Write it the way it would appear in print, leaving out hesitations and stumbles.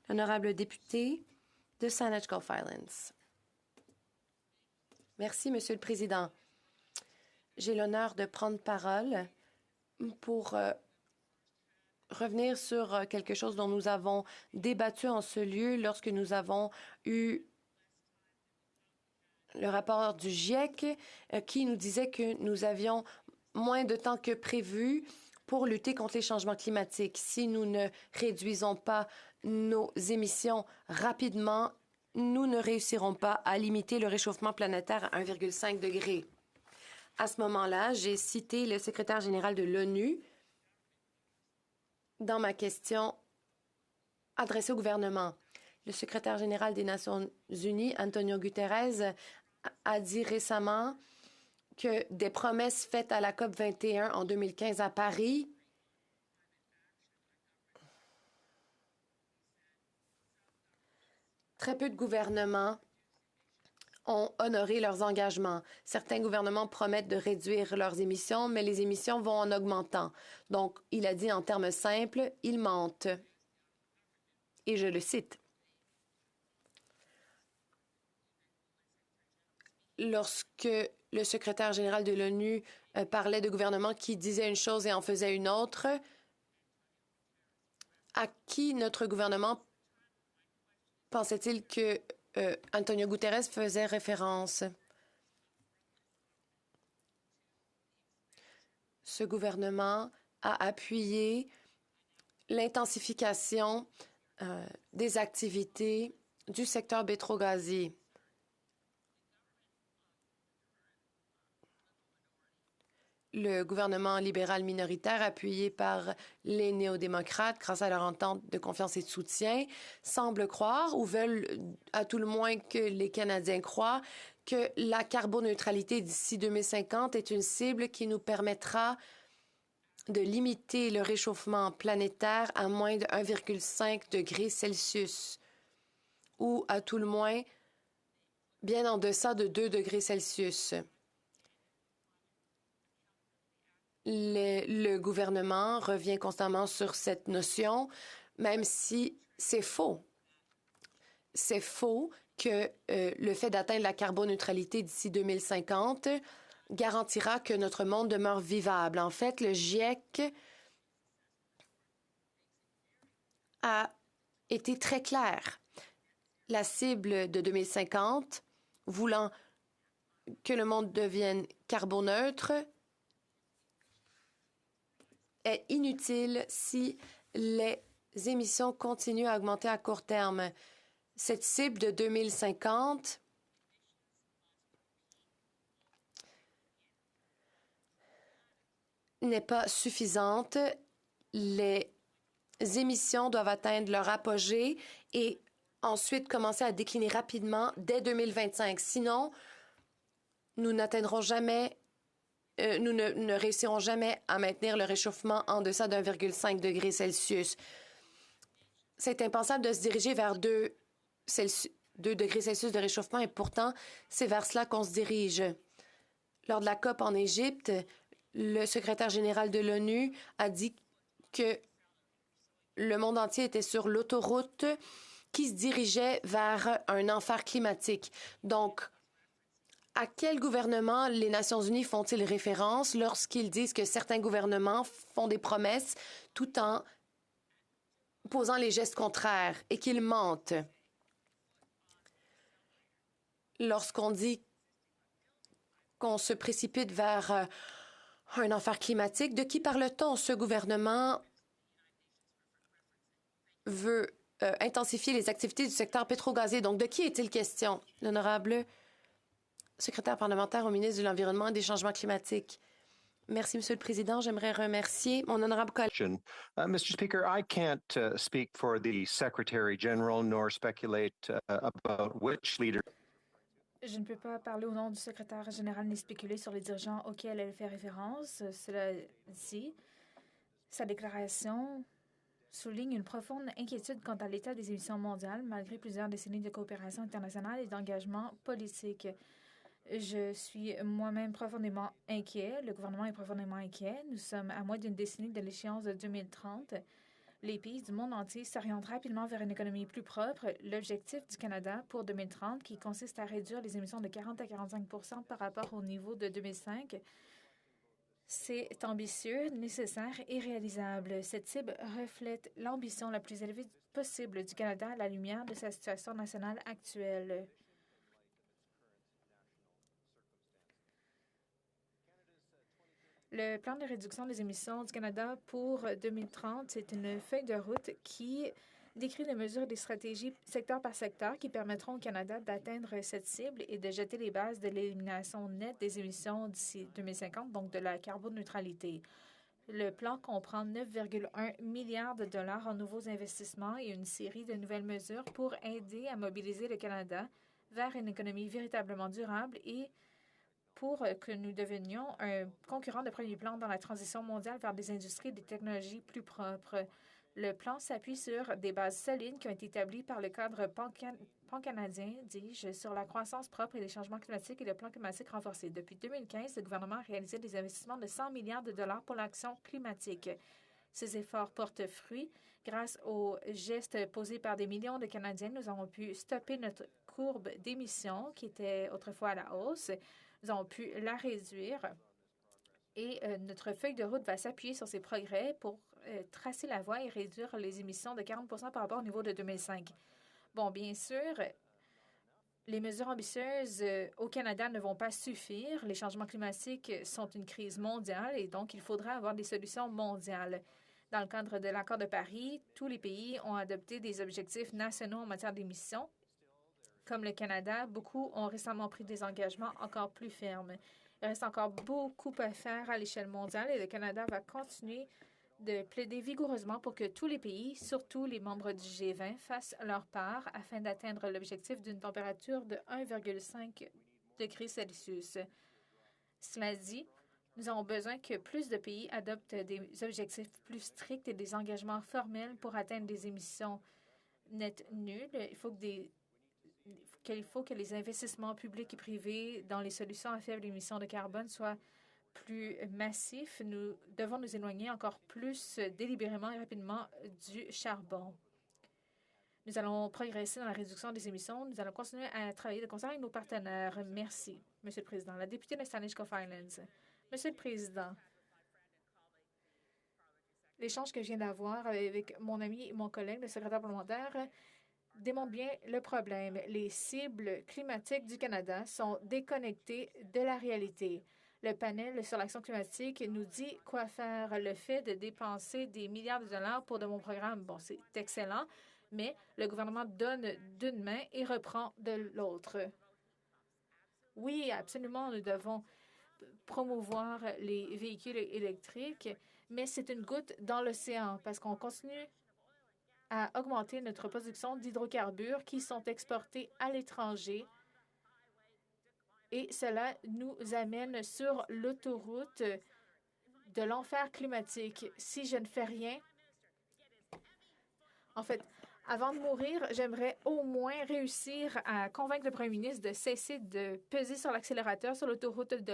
L'honorable député de Saanich Gulf Islands. Merci, Monsieur le Président. J'ai l'honneur de prendre parole pour revenir sur quelque chose dont nous avons débattu en ce lieu lorsque nous avons eu le rapport du GIEC qui nous disait que nous avions moins de temps que prévu pour lutter contre les changements climatiques. Si nous ne réduisons pas nos émissions rapidement, nous ne réussirons pas à limiter le réchauffement planétaire à 1,5 degré. À ce moment-là, j'ai cité le secrétaire général de l'ONU dans ma question adressée au gouvernement. Le secrétaire général des Nations unies, Antonio Guterres, a dit récemment que des promesses faites à la COP 21 en 2015 à Paris très peu de gouvernements ont honoré leurs engagements. Certains gouvernements promettent de réduire leurs émissions, mais les émissions vont en augmentant. Donc, il a dit en termes simples, ils mentent. Et je le cite. Lorsque le secrétaire général de l'ONU parlait de gouvernements qui disaient une chose et en faisaient une autre, à qui notre gouvernement pensait-il que Antonio Guterres faisait référence? Ce gouvernement a appuyé l'intensification des activités du secteur pétrogazier. Le gouvernement libéral minoritaire, appuyé par les néo-démocrates grâce à leur entente de confiance et de soutien, semble croire ou veulent à tout le moins que les Canadiens croient que la carboneutralité d'ici 2050 est une cible qui nous permettra de limiter le réchauffement planétaire à moins de 1,5 degré Celsius ou à tout le moins bien en deçà de 2 degrés Celsius. Le gouvernement revient constamment sur cette notion, même si c'est faux. C'est faux que le fait d'atteindre la carboneutralité d'ici 2050 garantira que notre monde demeure vivable. En fait, le GIEC a été très clair. La cible de 2050, voulant que le monde devienne carboneutre, est inutile si les émissions continuent à augmenter à court terme. Cette cible de 2050 n'est pas suffisante. Les émissions doivent atteindre leur apogée et ensuite commencer à décliner rapidement dès 2025. Sinon, nous n'atteindrons jamais nous ne réussirons jamais à maintenir le réchauffement en deçà d'1,5 degré Celsius. C'est impensable de se diriger vers 2 degrés Celsius de réchauffement et pourtant, c'est vers cela qu'on se dirige. Lors de la COP en Égypte, le secrétaire général de l'ONU a dit que le monde entier était sur l'autoroute qui se dirigeait vers un enfer climatique. Donc, à quel gouvernement les Nations unies font-ils référence lorsqu'ils disent que certains gouvernements font des promesses tout en posant les gestes contraires et qu'ils mentent? Lorsqu'on dit qu'on se précipite vers un enfer climatique, de qui parle-t-on? Ce gouvernement veut intensifier les activités du secteur pétrogazier. Donc, de qui est-il question? L'honorable secrétaire parlementaire au ministre de l'Environnement et des Changements climatiques. Merci, Monsieur le Président. J'aimerais remercier mon honorable collègue. Mr. Speaker, I can't speak for the Secretary General nor speculate about which leader. Je ne peux pas parler au nom du secrétaire général ni spéculer sur les dirigeants auxquels elle fait référence. Cela dit, sa déclaration souligne une profonde inquiétude quant à l'état des émissions mondiales malgré plusieurs décennies de coopération internationale et d'engagement politique. Je suis moi-même profondément inquiet. Le gouvernement est profondément inquiet. Nous sommes à moins d'une décennie de l'échéance de 2030. les pays du monde entier s'orientent rapidement vers une économie plus propre. L'objectif du Canada pour 2030, qui consiste à réduire les émissions de 40 à 45 par rapport au niveau de 2005, c'est ambitieux, nécessaire et réalisable. Cette cible reflète l'ambition la plus élevée possible du Canada à la lumière de sa situation nationale actuelle. Le plan de réduction des émissions du Canada pour 2030, c'est une feuille de route qui décrit les mesures et des stratégies secteur par secteur qui permettront au Canada d'atteindre cette cible et de jeter les bases de l'élimination nette des émissions d'ici 2050, donc de la carboneutralité. Le plan comprend 9,1 milliards de dollars en nouveaux investissements et une série de nouvelles mesures pour aider à mobiliser le Canada vers une économie véritablement durable et pour que nous devenions un concurrent de premier plan dans la transition mondiale vers des industries et des technologies plus propres. Le plan s'appuie sur des bases solides qui ont été établies par le cadre pan-canadien, dis-je, sur la croissance propre et les changements climatiques et le plan climatique renforcé. Depuis 2015, le gouvernement a réalisé des investissements de 100 milliards de dollars pour l'action climatique. Ces efforts portent fruit. Grâce aux gestes posés par des millions de Canadiens, nous avons pu stopper notre courbe d'émissions qui était autrefois à la hausse. Nous avons pu la réduire et notre feuille de route va s'appuyer sur ces progrès pour tracer la voie et réduire les émissions de 40 par rapport au niveau de 2005. Bon, bien sûr, les mesures ambitieuses au Canada ne vont pas suffire. Les changements climatiques sont une crise mondiale et donc il faudra avoir des solutions mondiales. Dans le cadre de l'accord de Paris, tous les pays ont adopté des objectifs nationaux en matière d'émissions. Comme le Canada, beaucoup ont récemment pris des engagements encore plus fermes. Il reste encore beaucoup à faire à l'échelle mondiale et le Canada va continuer de plaider vigoureusement pour que tous les pays, surtout les membres du G20, fassent leur part afin d'atteindre l'objectif d'une température de 1,5 degrés Celsius. Cela dit, nous avons besoin que plus de pays adoptent des objectifs plus stricts et des engagements formels pour atteindre des émissions nettes nulles. Il faut que les investissements publics et privés dans les solutions à faible émission de carbone soient plus massifs. Nous devons nous éloigner encore plus délibérément et rapidement du charbon. Nous allons progresser dans la réduction des émissions. Nous allons continuer à travailler de concert avec nos partenaires. Merci, Monsieur le Président. La députée de Saanich-Coff Islands. Monsieur le Président, l'échange que je viens d'avoir avec mon ami et mon collègue, le secrétaire parlementaire, démontre bien le problème. Les cibles climatiques du Canada sont déconnectées de la réalité. Le panel sur l'action climatique nous dit quoi faire. Le fait de dépenser des milliards de dollars pour de bons programmes, bon, c'est excellent, mais le gouvernement donne d'une main et reprend de l'autre. Oui, absolument, nous devons promouvoir les véhicules électriques, mais c'est une goutte dans l'océan parce qu'on continue à augmenter notre production d'hydrocarbures qui sont exportés à l'étranger. Et cela nous amène sur l'autoroute de l'enfer climatique. Si je ne fais rien, en fait, avant de mourir, j'aimerais au moins réussir à convaincre le premier ministre de cesser de peser sur l'accélérateur sur l'autoroute de